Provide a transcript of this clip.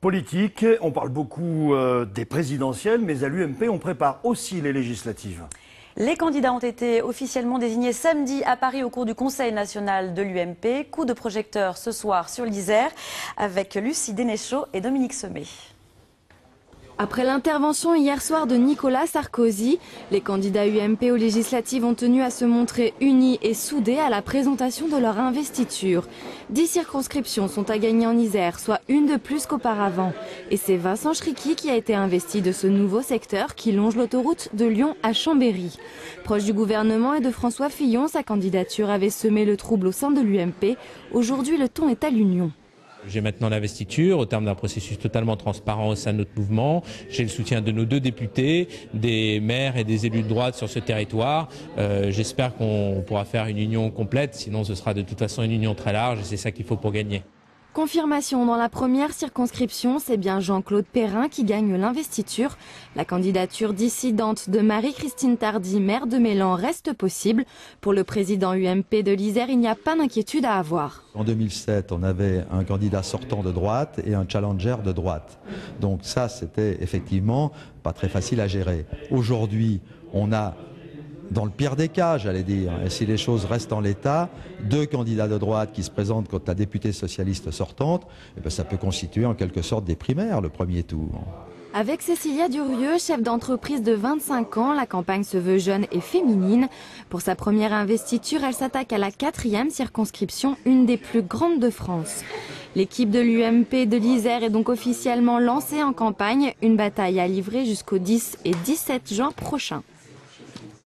Politique, on parle beaucoup des présidentielles, mais à l'UMP, on prépare aussi les législatives. Les candidats ont été officiellement désignés samedi à Paris au cours du Conseil national de l'UMP. Coup de projecteur ce soir sur l'Isère avec Lucie Dénéchaud et Dominique Semet. Après l'intervention hier soir de Nicolas Sarkozy, les candidats UMP aux législatives ont tenu à se montrer unis et soudés à la présentation de leur investiture. 10 circonscriptions sont à gagner en Isère, soit une de plus qu'auparavant. Et c'est Vincent Chriqui qui a été investi de ce nouveau secteur qui longe l'autoroute de Lyon à Chambéry. Proche du gouvernement et de François Fillon, sa candidature avait semé le trouble au sein de l'UMP. Aujourd'hui, le ton est à l'union. J'ai maintenant l'investiture au terme d'un processus totalement transparent au sein de notre mouvement. J'ai le soutien de nos 2 députés, des maires et des élus de droite sur ce territoire. J'espère qu'on pourra faire une union complète, sinon ce sera de toute façon une union très large et c'est ça qu'il faut pour gagner. Confirmation dans la première circonscription, c'est bien Jean-Claude Perrin qui gagne l'investiture. La candidature dissidente de Marie-Christine Tardy, maire de Mélan, reste possible. Pour le président UMP de l'Isère, il n'y a pas d'inquiétude à avoir. En 2007, on avait un candidat sortant de droite et un challenger de droite. Donc ça, c'était effectivement pas très facile à gérer. Aujourd'hui, on a, dans le pire des cas, j'allais dire, et si les choses restent en l'état, 2 candidats de droite qui se présentent contre la députée socialiste sortante, eh bien, ça peut constituer en quelque sorte des primaires, le premier tour. Avec Cécilia Durieux, chef d'entreprise de 25 ans, la campagne se veut jeune et féminine. Pour sa première investiture, elle s'attaque à la 4e circonscription, une des plus grandes de France. L'équipe de l'UMP de l'Isère est donc officiellement lancée en campagne, une bataille à livrer jusqu'au 10 et 17 juin prochains.